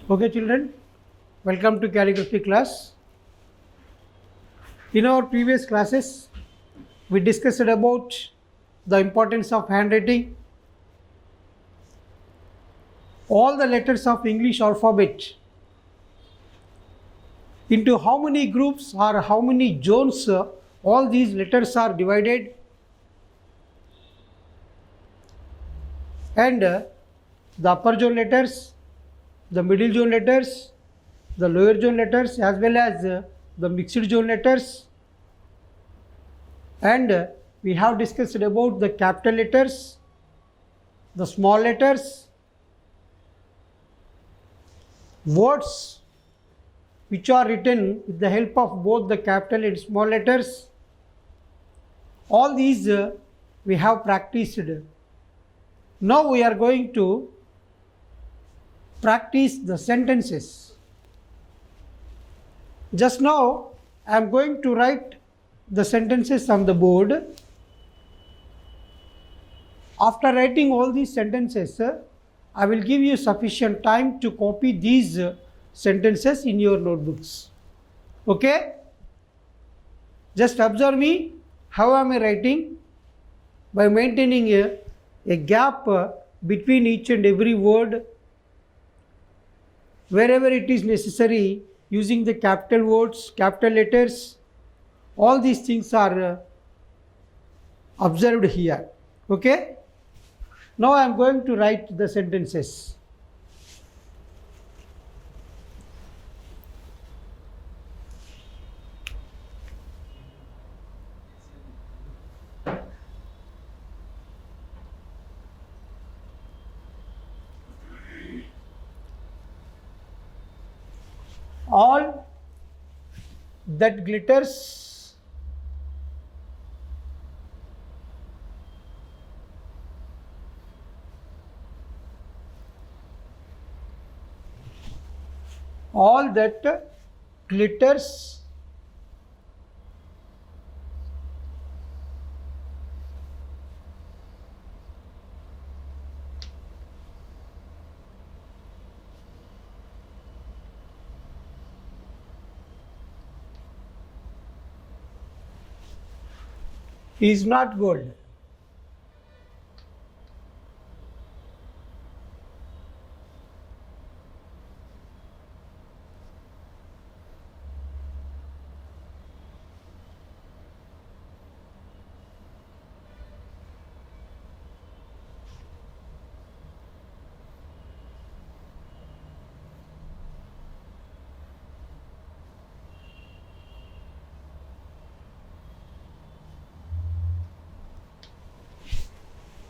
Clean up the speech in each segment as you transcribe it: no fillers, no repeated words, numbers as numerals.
Okay, children, welcome to calligraphy class. In our previous classes, we discussed about the importance of handwriting, all the letters of English alphabet, into how many groups or how many zones all these letters are divided, and the upper zone letters, the middle zone letters, the lower zone letters, as well as the mixed zone letters. And we have discussed about the capital letters, the small letters, words which are written with the help of both the capital and small letters. All these we have practiced. Now we are going to practice the sentences. Just now I am going to write the sentences on the board. After writing all these sentences, I will give you sufficient time to copy these sentences in your notebooks. Okay? Just observe me. How am I writing? By maintaining a gap between each and every word, wherever it is necessary, using the capital words, capital letters. All these things are observed here. Okay? Now I am going to write the sentences. All that glitters all that glitters is not gold.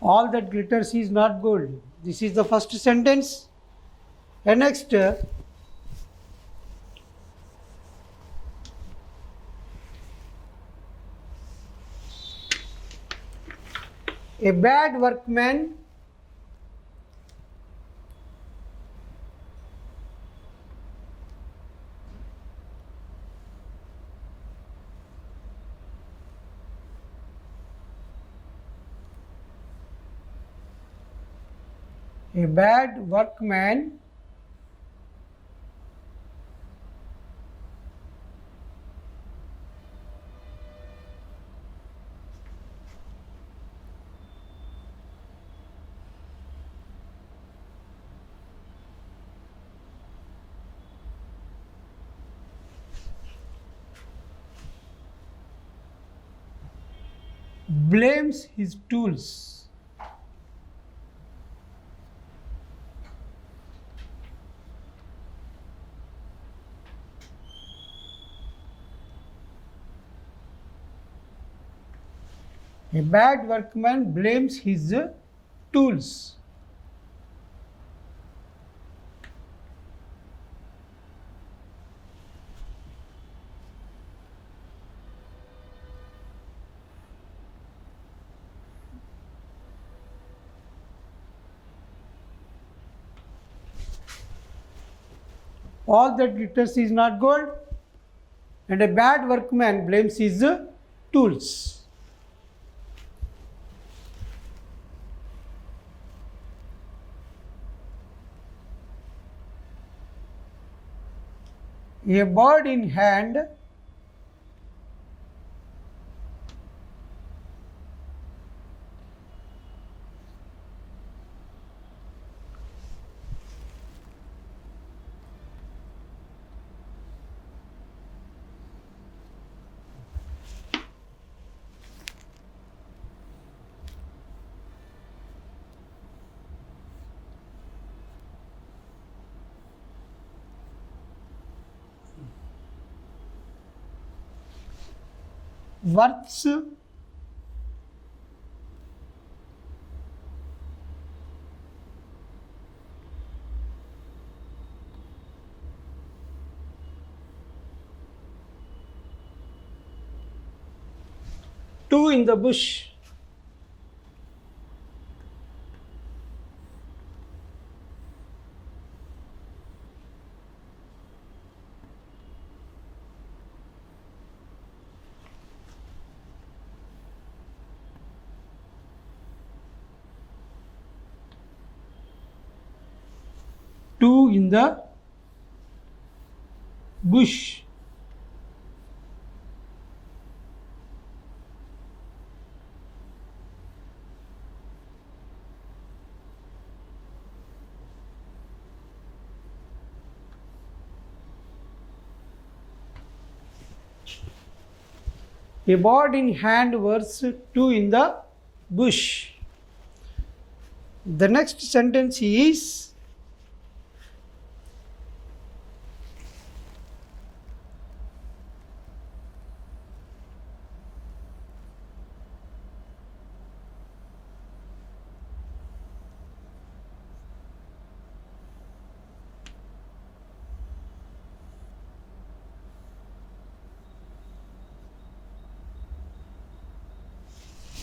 All that glitters is not gold. This is the first sentence. And next, a bad workman a bad workman blames his tools. A bad workman blames his tools. All that glitters is not gold, and a bad workman blames his tools. A bird in hand worths two in the bush. Two in the bush. A bird in hand versus two in the bush. The next sentence is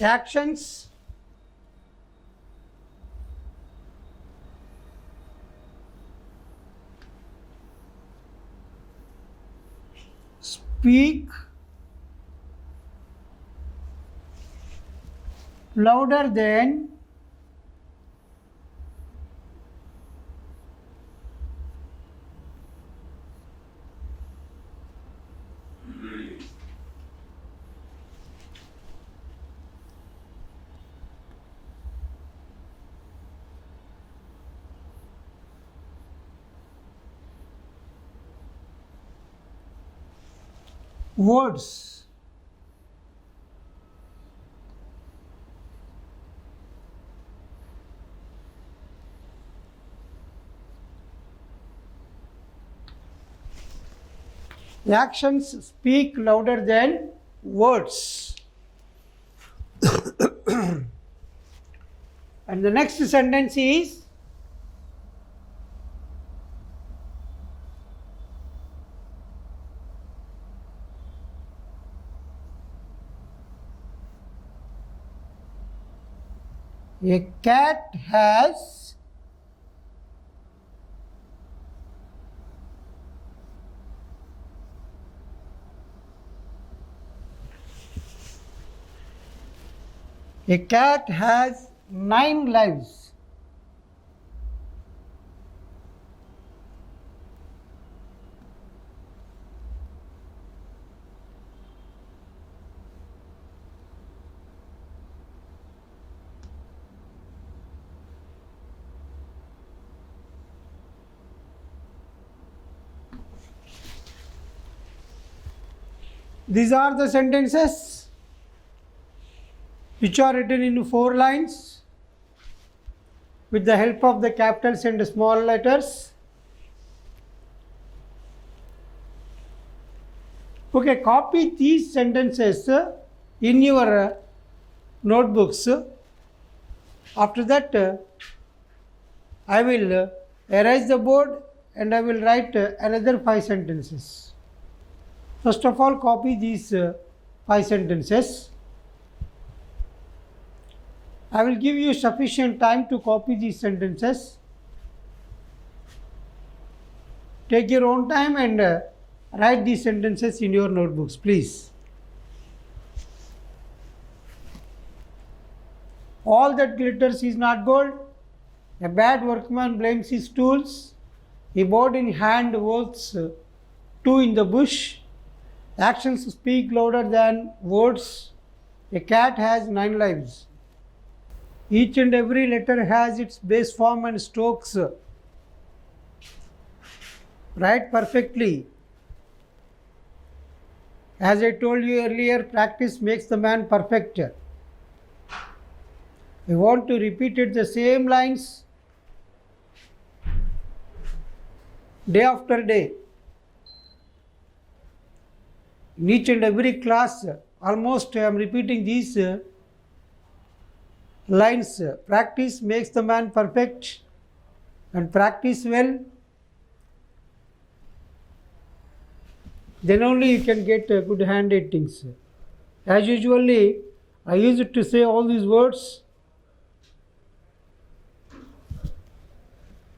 actions speak louder than words. Actions speak louder than words. And the next sentence is a cat has a cat has 9 lives. These are the sentences which are written in 4 lines with the help of the capitals and small letters. Okay, copy these sentences in your notebooks. After that, I will erase the board and I will write another 5 sentences. First of all, copy these 5 sentences. I will give you sufficient time to copy these sentences. Take your own time and write these sentences in your notebooks, please. All that glitters is not gold. A bad workman blames his tools. A bird in hand works two in the bush. Actions speak louder than words. A cat has 9 lives. Each and every letter has its base form and strokes. Write perfectly. As I told you earlier, practice makes the man perfect. I want to repeat it the same lines day after day. In each and every class, almost I am repeating these lines. Practice makes the man perfect, and practice well, then only you can get good handwritings. As usually, I used to say all these words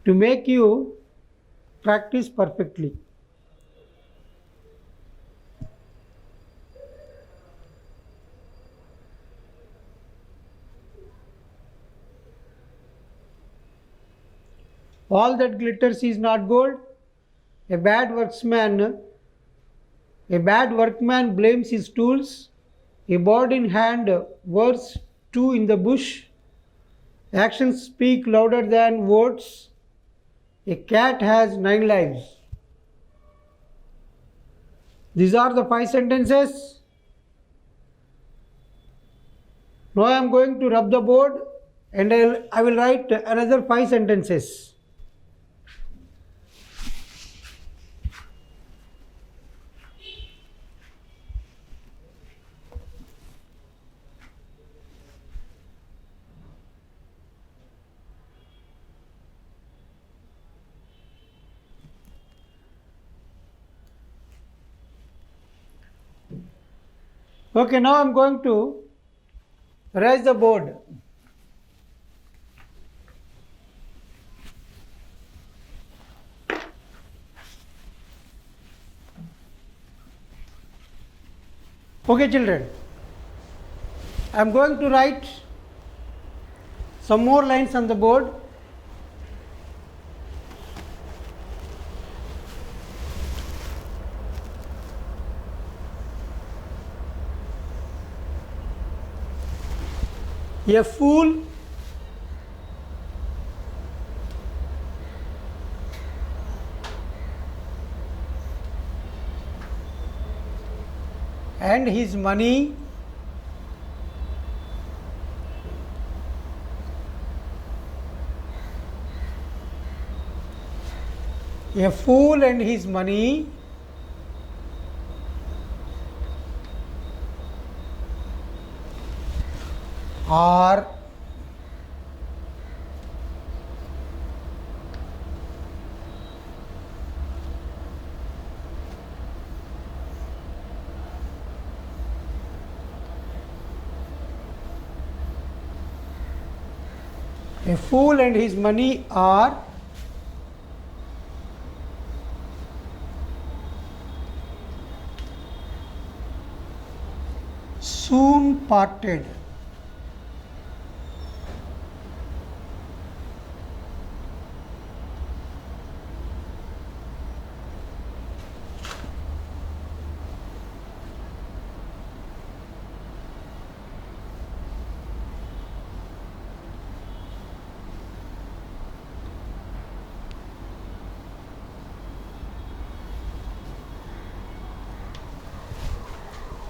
to make you practice perfectly. All that glitters is not gold. A bad workman blames his tools. A bird in hand words, two in the bush. Actions speak louder than words. A cat has 9 lives. These are the 5 sentences. Now I am going to rub the board and I will write another 5 sentences. Okay, now I am going to raise the board. Okay, children, I am going to write some more lines on the board. A fool and his money a fool and his money are a fool and his money are soon parted.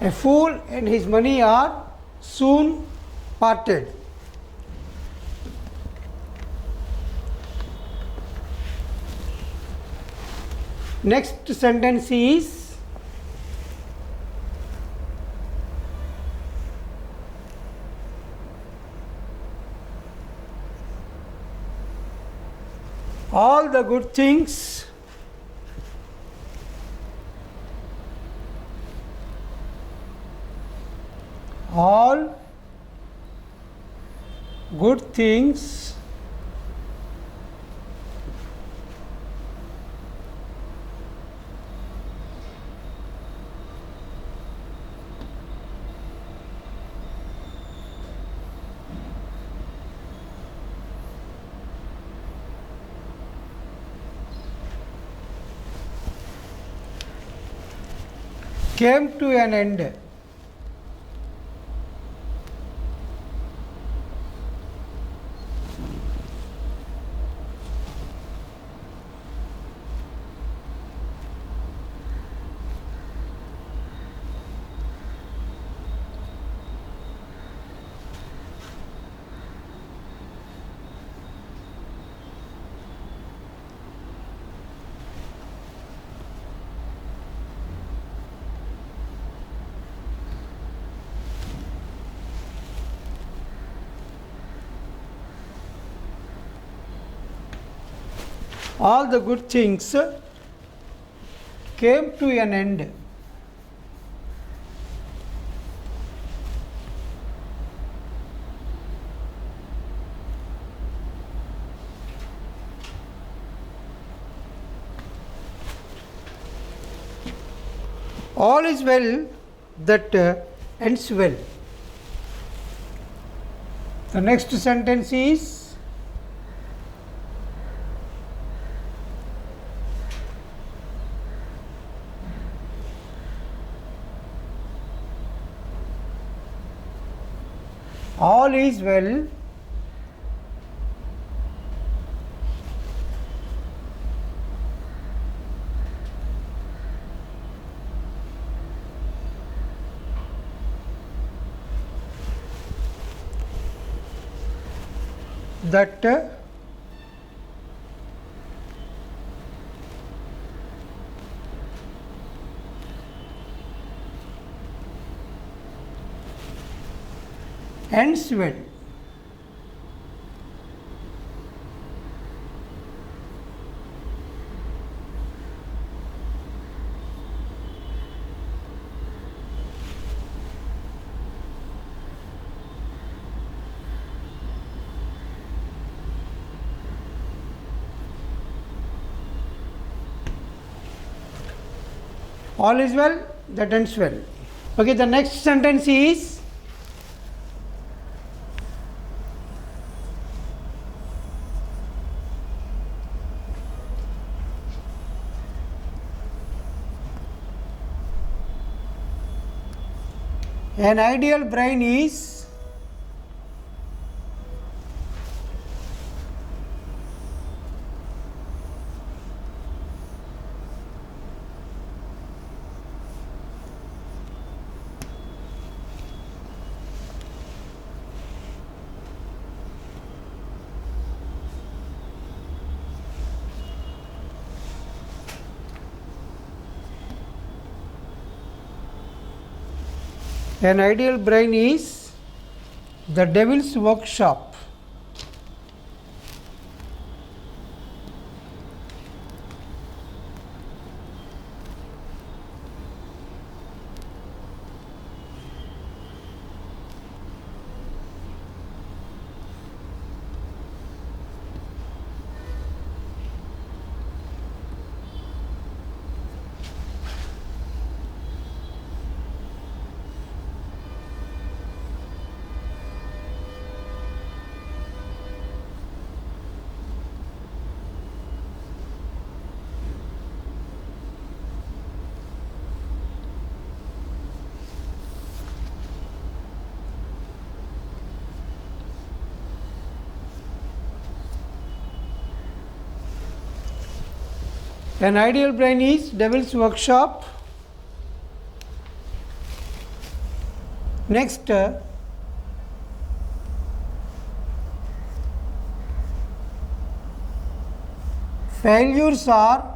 A fool and his money are soon parted. Next sentence is all the good things all good things came to an end. All the good things came to an end. All is well that ends well. The next sentence is all is well that ends well. All is well that ends well. Okay, the next sentence is an ideal brain is the devil's workshop. An ideal brain is devil's workshop. Next, failures are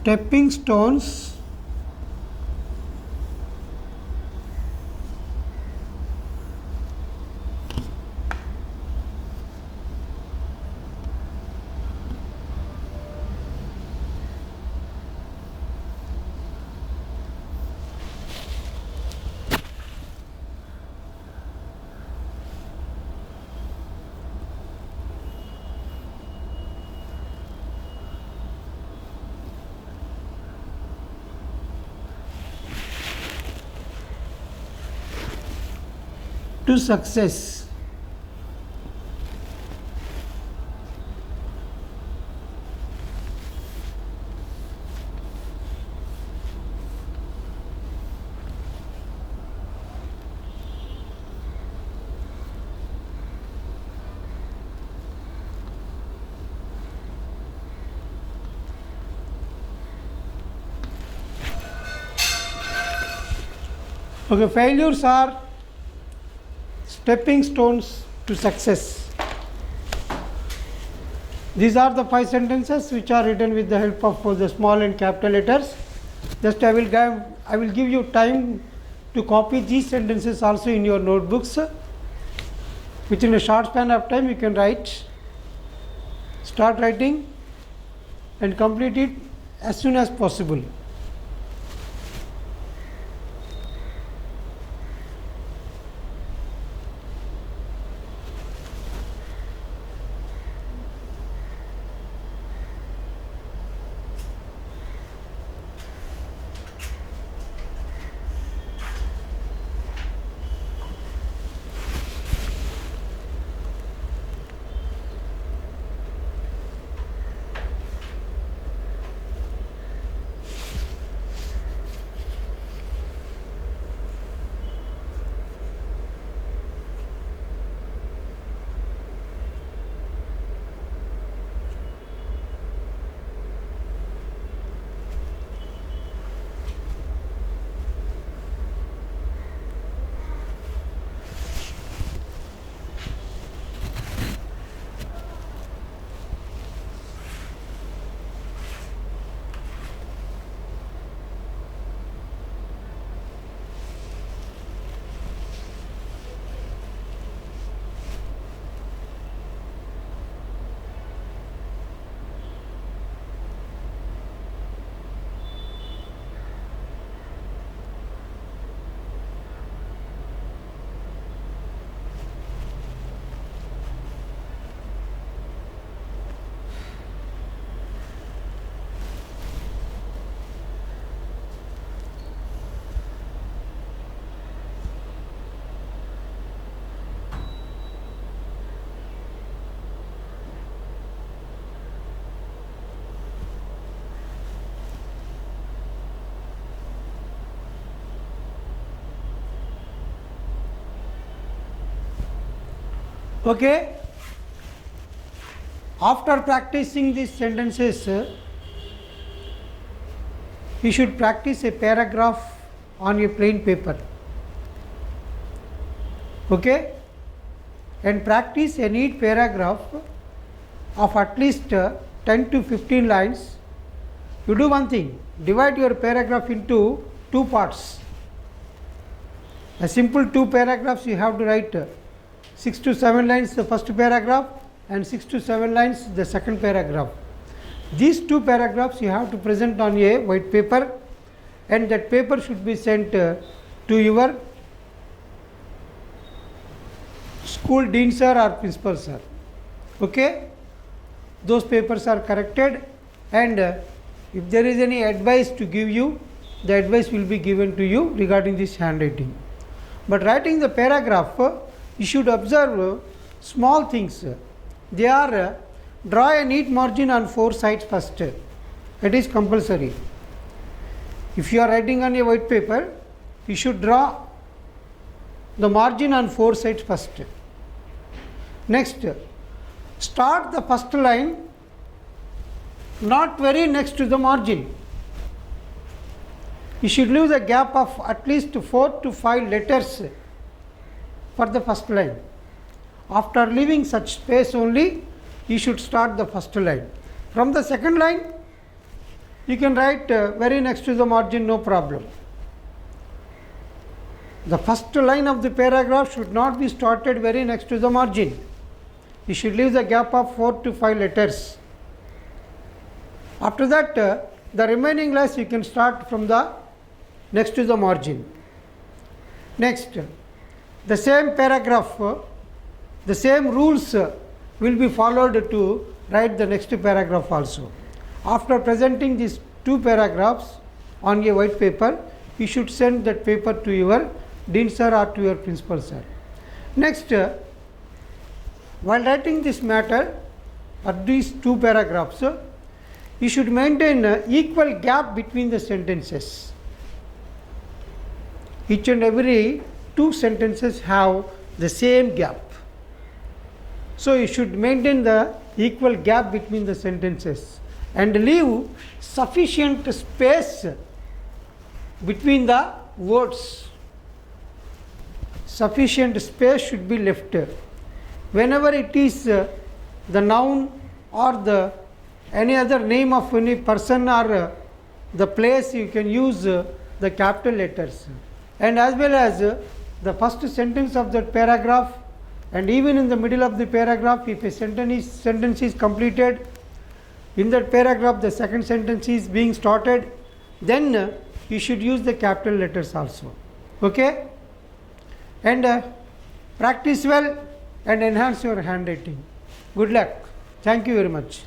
stepping stones to success. Okay, failures are stepping stones to success. These are the 5 sentences which are written with the help of the small and capital letters. Just I will give you time to copy these sentences also in your notebooks. Within a short span of time you can write. Start writing and complete it as soon as possible. Okay. After practicing these sentences, you should practice a paragraph on a plain paper. Okay. And practice a neat paragraph of at least 10 to 15 lines. You do one thing, divide your paragraph into 2 parts. A simple 2 paragraphs you have to write 6 to 7 lines the first paragraph and 6 to 7 lines the second paragraph. These 2 paragraphs you have to present on a white paper, and that paper should be sent to your school dean sir or principal sir. Okay, those papers are corrected, and if there is any advice to give you, the advice will be given to you regarding this handwriting. But writing the paragraph, you should observe small things. They are draw a neat margin on 4 sides first. It is compulsory. If you are writing on a white paper, you should draw the margin on 4 sides first. Next, start the first line not very next to the margin. You should leave a gap of at least 4 to 5 letters for the first line. After leaving such space only, you should start the first line. From the second line, you can write very next to the margin, no problem. The first line of the paragraph should not be started very next to the margin. You should leave the gap of 4 to 5 letters. After that, the remaining lines you can start from the next to the margin. Next, the same paragraph, the same rules will be followed to write the next paragraph also. After presenting these 2 paragraphs on a white paper, you should send that paper to your dean sir or to your principal sir. Next, while writing this matter or these two paragraphs, you should maintain equal gap between the sentences. Each and every two sentences have the same gap. So you should maintain the equal gap between the sentences and leave sufficient space between the words. Sufficient space should be left. Whenever it is the noun or the any other name of any person or the place, you can use the capital letters. And as well as the first sentence of that paragraph, and even in the middle of the paragraph, if a sentence is completed, in that paragraph the second sentence is being started, then you should use the capital letters also. Okay? And practice well and enhance your handwriting. Good luck. Thank you very much.